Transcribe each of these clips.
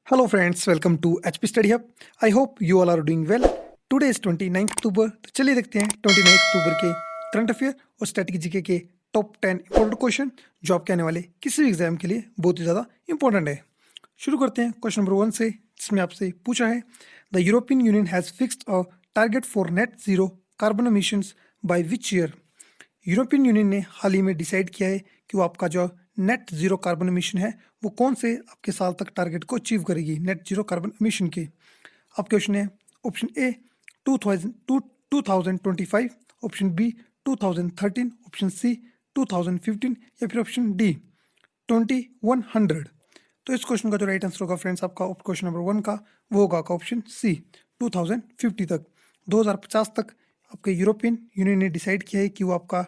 Hello friends, welcome to HP Study Hub. I hope you all are doing well. Today is 29 अक्टूबर। तो चलिए देखते हैं 29 अक्टूबर के current affair और स्टैटिक जीके के टॉप 10 इंपॉर्टेंट क्वेश्चन जो आपके आने वाले किसी भी एग्जाम के लिए बहुत ही ज़्यादा इंपॉर्टेंट है। शुरू करते हैं क्वेश्चन नंबर 1 से, जिसमें आपसे पूछा है the European union has fixed a target for net zero carbon emissions by which year. European union ने हाल ही में डिसाइड किया है कि वो आपका जो नेट जीरो कार्बन एमिशन है वो कौन से आपके साल तक टारगेट को अचीव करेगी नेट जीरो कार्बन एमिशन के। आपके क्वेश्चन है option A 2025, option B 2013, option C 2015 या फिर ऑप्शन डी 2100। तो इस क्वेश्चन का जो राइट आंसर होगा फ्रेंड्स आपका क्वेश्चन नंबर 1 का वो होगा ऑप्शन सी 2050 तक, 2050 तक आपके यूरोपियन यूनियन ने डिसाइड किया है कि वो आपका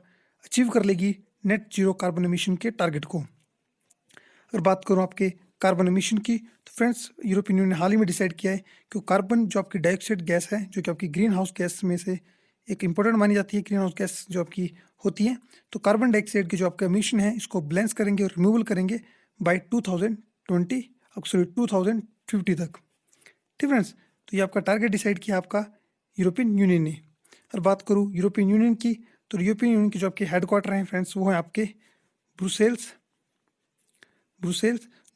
अचीव कर लेगी नेट जीरो कार्बन एमिशन के टारगेट को। अगर बात करूँ आपके कार्बन एमिशन की, तो फ्रेंड्स यूरोपियन यूनियन ने हाल ही में डिसाइड किया है कि कार्बन जो आपकी डाइऑक्साइड गैस है, जो कि आपकी ग्रीन हाउस गैस में से एक इंपॉर्टेंट मानी जाती है, ग्रीन हाउस गैस जो आपकी होती है, तो कार्बन डाइऑक्साइड की जो आपका एमिशन है इसको बैलेंस करेंगे और रिमूवल करेंगे बाय 2050 तक। ठीक फ्रेंड्स, तो ये आपका टारगेट डिसाइड किया आपका यूरोपियन यूनियन ने। और बात करूँ यूरोपियन यूनियन की, तो यूरोपियन यूनियन की जो आपके हेडक्वार्टर हैं फ्रेंड्स वो है आपके ब्रुसेल्स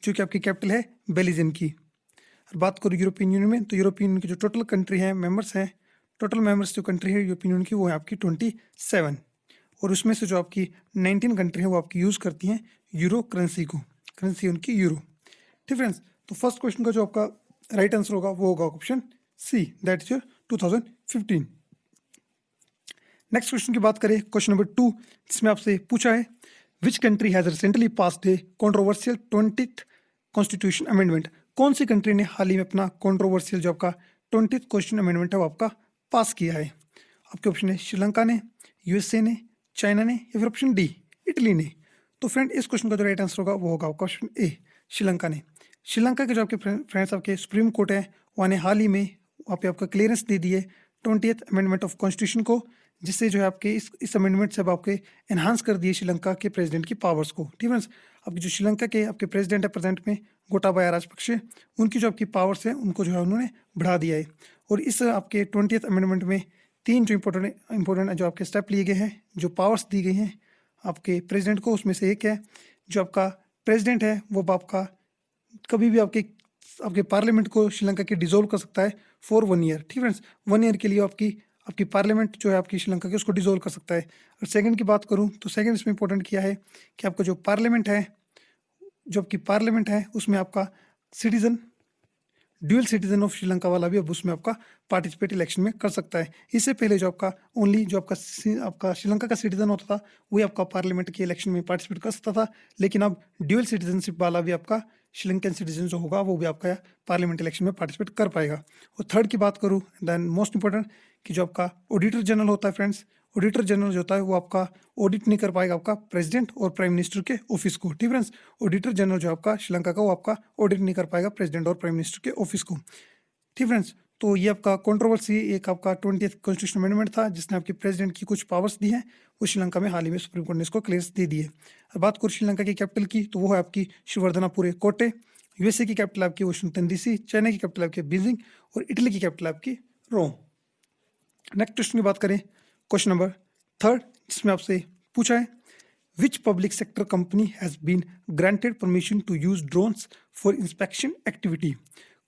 जो कि आपकी कैपिटल है बेल्जियम की। और बात करूँ यूरोपियन यूनियन में, तो यूरोपियन यूनियन की जो टोटल कंट्री है मेंबर्स हैं, टोटल मेंबर्स जो कंट्री है यूरोपियन यूनियन की वो है आपकी 27, और उसमें से जो आपकी 19 कंट्री है वो आपकी यूज़ करती हैं यूरो करेंसी को, करेंसी उनकी यूरो। ठीक फ्रेंड्स, तो फर्स्ट क्वेश्चन का जो आपका राइट आंसर होगा वो होगा option C, that is 2015। Next question की बात करें, क्वेश्चन नंबर 2, जिसमें आपसे पूछा है which country has recently passed A controversial 20th constitution amendment. कौन सी कंट्री ने हाल ही में अपना कॉन्ट्रोवर्शियल जो आपका 20th कॉन्स्टिट्यूशन अमेंडमेंट है वो आपका पास किया है। आपके ऑप्शन है श्रीलंका ने, यूएसए ने, चाइना ने या फिर ऑप्शन डी इटली ने। तो फ्रेंड इस क्वेश्चन का जो राइट आंसर होगा वो होगा आपका ऑप्शन ए श्रीलंका ने। श्रीलंका के जो आपके फ्रेंड्स आपके सुप्रीम कोर्ट है वहाँ ने हाल ही में वहाँ पे आपका क्लियरेंस दे दी है 20th अमेंडमेंट ऑफ कॉन्स्टिट्यूशन को, जिससे जो है आपके इस अमेंडमेंट से अब आपके एनहांस कर दिए श्रीलंका के प्रेसिडेंट की पावर्स को। ठीक है, आपकी जो श्रीलंका के आपके प्रेसिडेंट है प्रेजेंट में गोटाबाया राजपक्षे, उनकी जो आपकी पावर्स है उनको जो है उन्होंने बढ़ा दिया है। और इस आपके 20th अमेंडमेंट में 3 जो इंपॉर्टेंट जो आपके स्टेप लिए गए हैं, जो पावर्स दी गई हैं आपके प्रेसिडेंट को, उसमें से एक है जो आपका प्रेसिडेंट है वो आपका कभी भी आपके आपके पार्लियामेंट को श्रीलंका की डिसॉल्व कर सकता है फॉर 1 ईयर। ठीक फ्रेंड्स, 1 ईयर के लिए आपकी पार्लियामेंट जो है आपकी श्रीलंका की उसको डिसॉल्व कर सकता है। और सेकंड की बात करूं तो सेकंड इसमें इंपॉर्टेंट किया है कि आपका जो पार्लियामेंट है, जो आपकी पार्लियामेंट है उसमें आपका citizen dual citizen of Sri Lanka वाला भी अब उसमें आपका पार्टिसिपेट इलेक्शन में कर सकता है। इससे पहले जो आपका ओनली जो आपका श्रीलंका का सिटीजन होता था वही आपका पार्लियामेंट के इलेक्शन में पार्टिसिपेट कर सकता था, लेकिन अब ड्यूअल सिटीजनशिप वाला भी आपका श्रीलंकन सिटीजन जो होगा वो भी आपका पार्लियामेंट इलेक्शन में पार्टिसिपेट कर पाएगा। और थर्ड की बात करूँ देन मोस्ट इंपॉर्टेंट कि जो आपका ऑडिटर जनरल होता है फ्रेंड्स, ऑडिटर जनरल जो होता है वो आपका ऑडिट नहीं कर पाएगा आपका प्रेसिडेंट और प्राइम मिनिस्टर के ऑफिस को। ठीक फ्रेंड्स, ऑडिटर जनरल जो आपका श्रीलंका का वो आपका ऑडिट नहीं कर पाएगा प्रेसिडेंट और प्राइम मिनिस्टर के ऑफिस को। ठीक फ्रेंड्स, तो ये आपका कंट्रोवर्सी एक आपका 20th कॉन्स्टिट्यूशन अमेंडमेंट था जिसने आपके प्रेसिडेंट की कुछ पावर्स दी हैं, वो श्रीलंका में हाल ही में सुप्रीम कोर्ट ने इसको क्लियरेंस दे दी है। अब बात करूँ श्रीलंका की कैपिटल की, तो वो है आपकी शिववर्धनापुरे कोटे। यूएसए की कैपिटल आपकी वाशिंगटन डीसी, चाइना की कैपिटल आपकी बीजिंग और इटली की कैपिटल आपकी रोम। नेक्स्ट क्वेश्चन की बात करें, क्वेश्चन नंबर 3, जिसमें आपसे पूछा है which public sector company has been granted permission to use drones for inspection activity.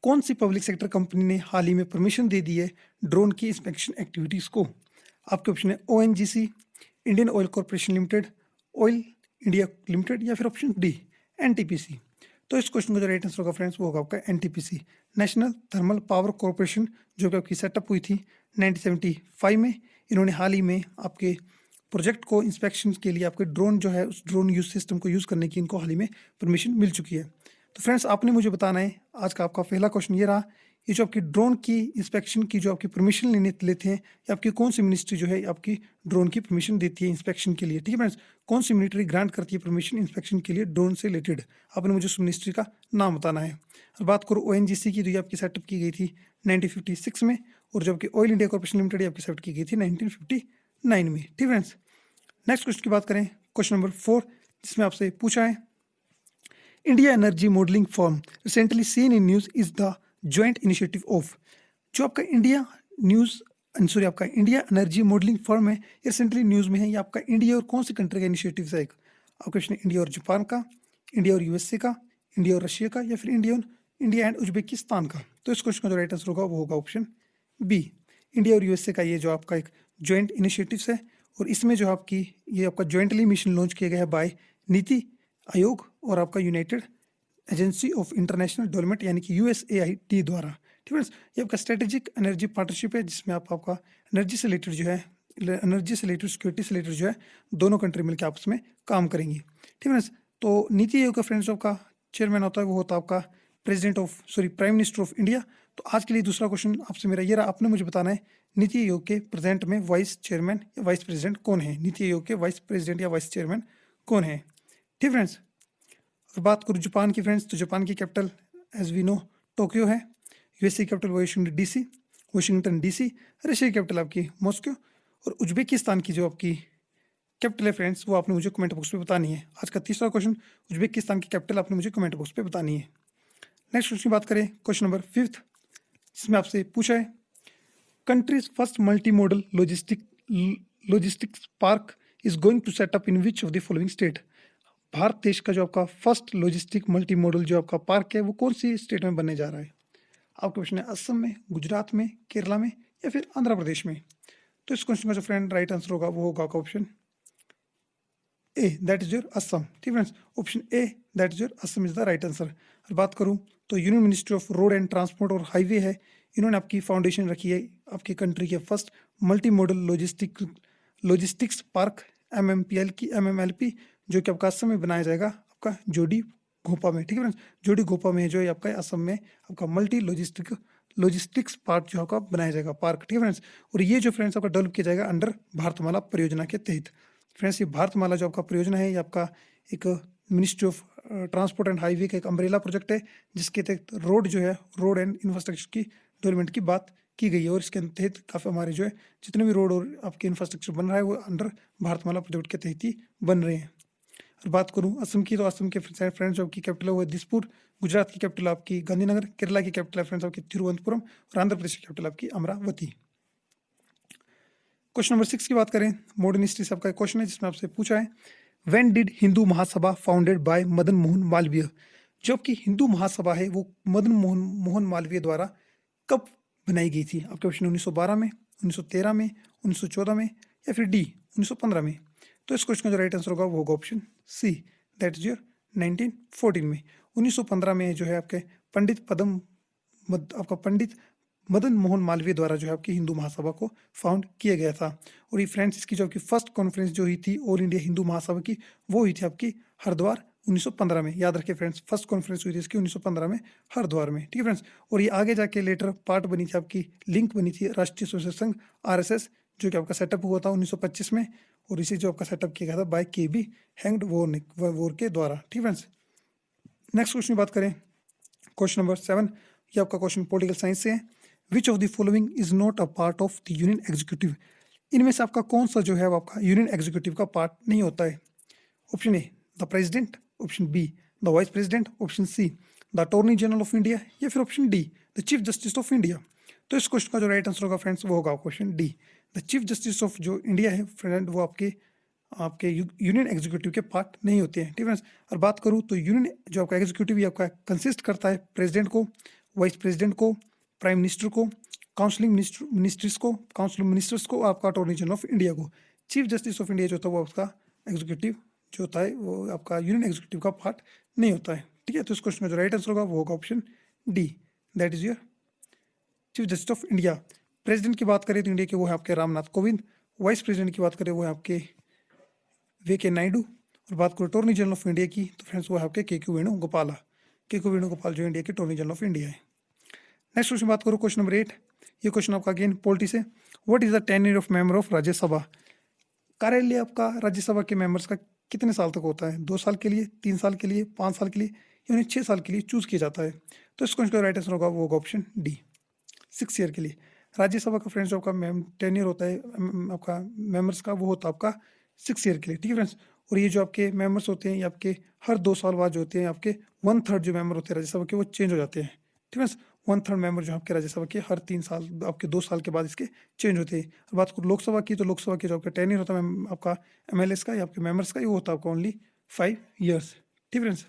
कौन सी पब्लिक सेक्टर कंपनी ने हाल ही में परमिशन दे दी है ड्रोन की इंस्पेक्शन एक्टिविटीज़ को। आपके ऑप्शन है ONGC, Indian oil corporation limited, oil India limited या फिर ऑप्शन डी एनटीपीसी। तो इस क्वेश्चन का जो राइट आंसर होगा फ्रेंड्स वो होगा आपका NTPC, national thermal power corporation, जो कि आपकी सेटअप हुई थी 1975 में। इन्होंने हाल ही में आपके प्रोजेक्ट को इंस्पेक्शन के लिए आपके ड्रोन जो है उस ड्रोन यूज सिस्टम को यूज़ करने की इनको हाल ही में परमिशन मिल चुकी है। तो फ्रेंड्स आपने मुझे बताना है, आज का आपका पहला क्वेश्चन ये रहा, ये जो आपकी ड्रोन की इंस्पेक्शन की जो आपकी परमिशन लेते हैं या आपकी कौन सी मिनिस्ट्री जो है आपकी ड्रोन की परमिशन देती है इंस्पेक्शन के लिए। ठीक है फ्रेंड्स, कौन सी मिलिट्री ग्रांट करती है परमिशन इंस्पेक्शन के लिए ड्रोन से रिलेटेड, आपने मुझे उस मिनिस्ट्री का नाम बताना है। और बात करूँ ओएनजीसी की, तो ये आपकी सेटअप की गई थी 1956 में, और जो आपकी ऑयल इंडिया कॉर्पोरेशन लिमिटेड आपकी सेटअप की गई थी 1959 में। ठीक फ्रेंड्स, नेक्स्ट क्वेश्चन की बात करें, क्वेश्चन नंबर 4, जिसमें आपसे पूछा है India energy modelling firm recently seen in news is the joint initiative of. जो आपका इंडिया न्यूज सॉरी आपका इंडिया एनर्जी मॉडलिंग फर्म है, ये रिसेंटली न्यूज में है। ये आपका इंडिया और कौन सी कंट्री का इनिशिएटिव है? एक आपका क्वेश्चन है इंडिया और जापान का, इंडिया और यूएसए का, इंडिया और रशिया का, या फिर इंडिया एंड उज्बेकिस्तान का। तो इस क्वेश्चन का जो राइट आंसर होगा वो होगा ऑप्शन बी, इंडिया और यूएसए का। ये जो आपका एक ज्वाइंट इनिशिएटिव है, और इसमें जो आपकी ये आपका ज्वाइंटली मिशन लॉन्च किया गया है बाय नीति आयोग और आपका United agency of international development यानी कि यूएसएआईडी द्वारा। ठीक है, ये आपका स्ट्रेटेजिक एनर्जी पार्टनरशिप है, जिसमें आपका एनर्जी से रिलेटेड जो है, एनर्जी से रिलेटेड, सिक्योरिटी से रिलेटेड जो है, दोनों कंट्री मिलकर आपस में काम करेंगी। ठीक है, तो नीति आयोग का फ्रेंड्स आपका चेयरमैन होता है वो होता है आपका प्राइम मिनिस्टर ऑफ इंडिया। तो आज के लिए दूसरा क्वेश्चन आपसे मेरा ये रहा, आपने मुझे बताना है नीति आयोग के प्रेजेंट में वाइस चेयरमैन या वाइस प्रेसिडेंट कौन है? नीति आयोग के वाइस प्रेसिडेंट या वाइस चेयरमैन कौन है? ठीक फ्रेंड्स, और बात करूँ जापान की फ्रेंड्स, तो जापान की capital as we know Tokyo है, यूएसए की कैपिटल वाशिंगटन डीसी, रशिया की कैपिटल आपकी मॉस्को, और उज्बेकिस्तान की जो आपकी कैपिटल है फ्रेंड्स वो आपने मुझे कमेंट बॉक्स पे बतानी है। आज का तीसरा क्वेश्चन, उज्बेकिस्तान की कैपिटल आपने मुझे कमेंट बॉक्स पे बतानी है। नेक्स्ट क्वेश्चन की बात करें, क्वेश्चन नंबर 5, जिसमें आपसे पूछा है country's first multi modal logistics park is going to set up in which of the following state. Bharat देश का जो आपका फर्स्ट लॉजिस्टिक मल्टी मॉडल जो आपका पार्क है वो कौन सी स्टेट में बनने जा रहा है? आपका क्वेश्चन है असम में, गुजरात में, केरला में, या फिर आंध्र प्रदेश में। तो इस क्वेश्चन का जो फ्रेंड राइट आंसर होगा वो होगा option A, that is your Assam. ठीक friends, option A that is your Assam is the right answer. और बात करूं तो union ministry of road and transport और हाईवे है, इन्होंने आपकी फाउंडेशन रखी है आपकी कंट्री के first multi modal logistics park MMLP, जो कि आपका असम में बनाया जाएगा आपका जोड़ी घोपा में। ठीक है फ्रेंड्स, जोड़ी घोपा में जो है आपका असम में आपका मल्टी लॉजिस्टिक्स पार्क जो आपका बनाया जाएगा पार्क। ठीक है फ्रेंड्स, और ये जो फ्रेंड्स आपका डेवलप किया जाएगा अंडर भारतमाला परियोजना के तहत। फ्रेंड्स, ये भारतमाला जो आपका परियोजना है ये आपका एक ministry of transport and highway का एक अम्ब्रेला प्रोजेक्ट है, जिसके तहत रोड एंड इंफ्रास्ट्रक्चर की डेवलपमेंट की बात की गई है, और इसके तहत काफ़ी हमारे जो है जितने भी रोड और आपके इंफ्रास्ट्रक्चर बन रहा है वो अंडर भारतमाला प्रोजेक्ट के तहत ही बन रहे हैं। और बात करूं असम की, तो असम के फ्रेंड्स आपकी कैपिटल है वो है दिसपुर, गुजरात की कैपिटल आपकी गांधीनगर, केरला की कैपिटल फ्रेंड्स आपकी तिरुवनंतपुरम, और आंध्र प्रदेश की कैपिटल आपकी अमरावती। क्वेश्चन नंबर 6 की बात करें, मॉडर्न हिस्ट्री से आपका क्वेश्चन है, जिसमें आपसे पूछा है when did Hindu Mahasabha founded by Madan Mohan Malviya. जो आपकी हिंदू महासभा है वो मदन मोहन मालवीय द्वारा कब बनाई गई थी? आपके ऑप्शन 1912 में, 1913 में, 1914 में, या फिर डी 1915 में। तो इस क्वेश्चन का जो राइट आंसर होगा वो होगा option C, that is your 1914 में। 1915 में जो है आपके पंडित मदन मोहन मालवीय द्वारा जो है आपकी हिंदू महासभा को फाउंड किया गया था। और ये फ्रेंड्स इसकी जो आपकी फर्स्ट कॉन्फ्रेंस जो हुई थी ऑल इंडिया हिंदू महासभा की, वो हुई थी आपकी हरिद्वार 1915 में। याद रखिए फ्रेंड्स, फर्स्ट कॉन्फ्रेंस हुई थी इसकी 1915 में हरिद्वार में। ठीक है फ्रेंड्स, और ये आगे जाके लेटर पार्ट बनी थी आपकी, लिंक बनी थी राष्ट्रीय स्वयं संघ RSS, जो कि आपका सेटअप हुआ था 1925 में, और इसे जो आपका सेटअप किया गया था बाय KB हैंग्ड वोर के द्वारा। ठीक है फ्रेंड्स, नेक्स्ट क्वेश्चन की बात करें, क्वेश्चन नंबर 7, ये आपका क्वेश्चन पॉलिटिकल साइंस से है। विच of the following is not a part of the union executive. इनमें से आपका कौन सा जो है वो आपका यूनियन एग्जीक्यूटिव का पार्ट नहीं होता है? Option A the president, option be the vice president, option see the attorney general of India, या फिर option D the chief justice of India. तो इस क्वेश्चन का जो राइट आंसर होगा फ्रेंड्स वो होगा question D, the chief justice of जो इंडिया है फ्रेंड वो आपके यूनियन एग्जीक्यूटिव के पार्ट नहीं होते हैं। ठीक है। और बात करूँ तो यूनियन जो आपका एग्जीक्यूटिव आपका कंसिस्ट करता है प्रेसिडेंट को, वाइस प्रेसिडेंट को, प्राइम मिनिस्टर को, काउंसिलिंग मिनिस्टर्स को, आपका अटॉर्नी जनरल ऑफ इंडिया को। चीफ जस्टिस ऑफ इंडिया जो होता है वो आपका एग्जीक्यूटिव जो होता है वो आपका यूनियन एग्जीक्यूटिव का पार्ट नहीं होता है। ठीक है, तो इस क्वेश्चन का जो राइट आंसर होगा वो होगा option D, that is your chief justice of India. President की बात करें तो इंडिया के वो है आपके रामनाथ कोविंद, वाइस प्रेसिडेंट की बात करें वो है आपके VK नायडू, और बात करें अटॉर्नी जनरल ऑफ इंडिया की तो फ्रेंड्स वो है आपके KQ वेणुगोपाल जो इंडिया के अटॉर्नी जनरल ऑफ इंडिया है। नेक्स्ट क्वेश्चन बात करूँ क्वेश्चन नंबर 8, ये क्वेश्चन आपका अगेन पॉलिटी से। What is the tenure of member of Rajya Sabha. कार्यालय आपका राज्यसभा के मेंबर्स का कितने साल तक होता है? 2 साल के लिए, 3 साल के लिए, 5 साल के लिए, या 6 साल के लिए चूज किया जाता है? तो इस क्वेश्चन का राइट आंसर होगा वो होगा ऑप्शन डी, 6 ईयर के लिए। राज्यसभा का फ्रेंड्स आपका टेन्योर होता है आपका मेंबर्स का वो होता है आपका 6 ईयर के लिए। ठीक है फ्रेंड्स, और ये जो आपके मेंबर्स होते हैं ये आपके हर 2 साल बाद जो होते हैं आपके 1/3 जो मेंबर होते हैं राज्यसभा के वो चेंज हो जाते हैं। ठीक है? 1/3 मेंबर जो आपके राज्यसभा के हर 3 साल आपके 2 साल के बाद इसके चेंज होते हैं। और बात करूँ लोकसभा की, तो लोकसभा के जो आपका टेन्योर होता है आपका एमएलएस का या आपके मेंबर्स का, ये वो होता है आपका ओनली 5 ईयर्स। ठीक है फ्रेंड्स?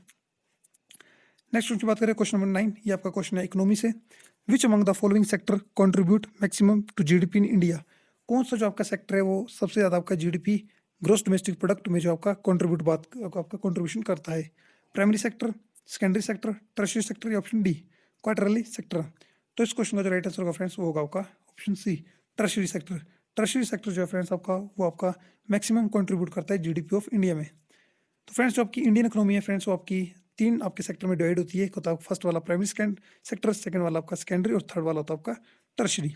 नेक्स्ट क्वेश्चन की बात करें, क्वेश्चन नंबर 9, ये आपका क्वेश्चन है इकोनॉमी से। Which among the following sector contribute maximum to GDP in India? कौन सा जो आपका सेक्टर है वो सबसे ज़्यादा आपका जीडीपी ग्रोस डोमेस्टिक प्रोडक्ट में जो आपका कंट्रीब्यूट आपका कंट्रीब्यूशन करता है? Primary sector, secondary sector, tertiary sector या ऑप्शन डी क्वार्टरली सेक्टर? तो इस क्वेश्चन का जो राइट आंसर होगा फ्रेंड्स वो होगा आपका option C tertiary sector. Tertiary sector जो है फ्रेंड्स आपका वो आपका मैक्सिमम कंट्रीब्यूट करता है जीडीपी ऑफ इंडिया में। तो फ्रेंड्स जो आपकी इंडियन इकोनॉमी है फ्रेंड्स वो आपकी 3 आपके सेक्टर में डिवाइड होती है। एक होता है फर्स्ट वाला प्राइमरी सेक्टर, सेकंड वाला आपका सेकेंडरी और थर्ड वाला होता है आपका टर्शरी।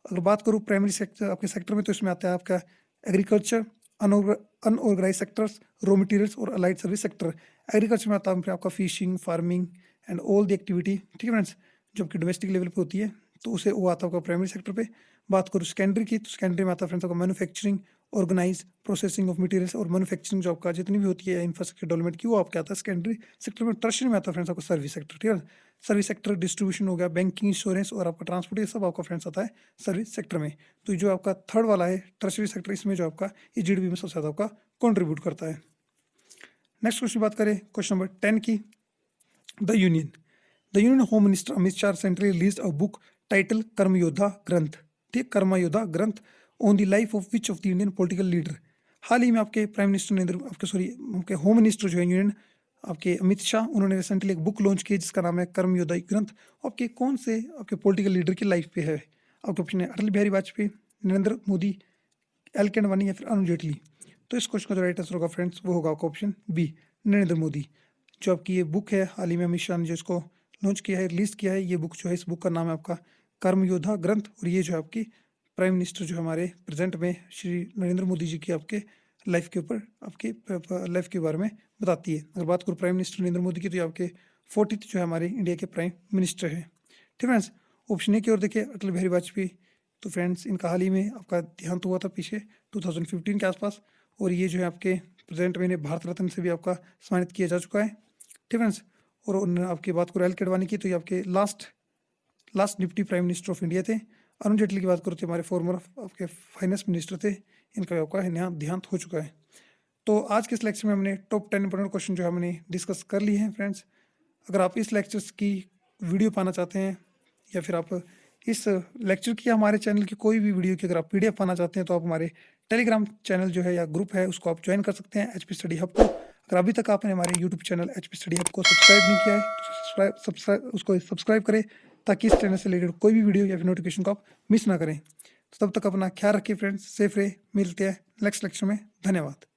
अगर बात करूँ प्राइमरी सेक्टर आपके सेक्टर में, तो इसमें आता है आपका agriculture, unorganised sectors, raw materials और अलाइड सर्विस सेक्टर। एग्रीकल्चर में आता है आपका fishing, farming and all the activity. ठीक है फ्रेंड्स, जो आपकी डोमेस्टिक लेवल पे होती है तो उसे वो आता है आपका प्राइमरी सेक्टर पे। बात करूँ सेकेंडरी की, तो सेकेंडरी में आता है फ्रेंड्स आपका manufacturing, organised, processing of materials और मैन्युफैक्चरिंग जो आपका जितनी भी होती है इंफ्रास्ट्रक्चर डेवलपमेंट की, वो आपके आता है सेकेंडरी सेक्टर में। टर्शरी में आता है फ्रेंड्स आपका सर्विस सेक्टर। ठीक है, सर्विस सेक्टर डिस्ट्रीब्यूशन हो गया, बैंकिंग, इंश्योरेंस और आपका ट्रांसपोर्ट, ये सब आपका फ्रेंड्स आता है सर्विस सेक्टर में। तो जो आपका थर्ड वाला है टर्शरी सेक्टर, इसमें जो आपका ये जीडीपी में सबसे ज़्यादा आपका कॉन्ट्रीब्यूट करता है। नेक्स्ट क्वेश्चन बात करें क्वेश्चन नंबर 10 की। The union home minister Amit Shah recently released a book title Karmayoddha Granth. ठीक, Karmayoddha Granth on the life of which of the Indian political leader. हाल ही में आपके प्राइम मिनिस्टर आपके होम मिनिस्टर जो है यूनियन आपके अमित शाह, उन्होंने रिसेंटली एक बुक लॉन्च की जिसका नाम है कर्मयोद्धा ग्रंथ। आपके कौन से आपके पॉलिटिकल लीडर की लाइफ पे है? आपके ऑप्शन है अटल बिहारी वाजपेयी, नरेंद्र मोदी, एल के अडवाणी या फिर अरुण जेटली। तो इस क्वेश्चन का जो राइट आंसर होगा फ्रेंड्स वो होगा आपका ऑप्शन बी नरेंद्र मोदी। जो आपकी ये बुक है हाल ही में अमित शाह ने जो इसको लॉन्च किया है, रिलीज किया है, ये बुक जो है इस बुक का नाम है आपका कर्मयोद्धा ग्रंथ। और ये जो है आपकी प्राइम मिनिस्टर जो हमारे प्रेजेंट में श्री नरेंद्र मोदी जी की आपके लाइफ के ऊपर आपके लाइफ के बारे में बताती है। अगर बात करूँ प्राइम मिनिस्टर नरेंद्र मोदी की, तो ये आपके 40th जो है हमारे इंडिया के प्राइम मिनिस्टर है। ठीक है फ्रेंड्स, ऑप्शन ए की ओर देखिए अटल बिहारी वाजपेयी। तो फ्रेंड्स इनका हाल ही में आपका देहांत हुआ था पीछे 2015 के आसपास, और ये जो है आपके प्रेजेंट में इन्हें भारत रत्न से भी आपका सम्मानित किया जा चुका है। ठीक है फ्रेंड्स, और आपकी बात करूँ एल के अडवाणी की, तो ये आपके last deputy prime minister of India थे। अरुण जेटली की बात करूँ तो हमारे फॉर्मर आपके फाइनेंस मिनिस्टर थे। इनका भी आपका यहाँ देहांत हो चुका है। तो आज के इस लेक्चर में हमने टॉप 10 इंपॉर्टेंट क्वेश्चन जो हमने डिस्कस कर लिए हैं फ्रेंड्स। अगर आप इस लेक्चर्स की वीडियो पाना चाहते हैं या फिर आप इस लेक्चर की हमारे चैनल की कोई भी वीडियो की अगर आप पीडीएफ पाना चाहते हैं, तो आप हमारे टेलीग्राम चैनल जो है या ग्रुप है उसको आप ज्वाइन कर सकते हैं, एचपी स्टडी हब को। अगर अभी तक आपने हमारे YouTube channel HP study hub को सब्सक्राइब नहीं किया है तो उसको सब्सक्राइब करें, ताकि इस चैनल से रिलेटेड कोई भी वीडियो या फिर नोटिफिकेशन को आप मिस ना करें। तो तब तक अपना ख्याल रखिए फ्रेंड्स, सेफ रहे। मिलते हैं नेक्स्ट लेक्चर में। धन्यवाद।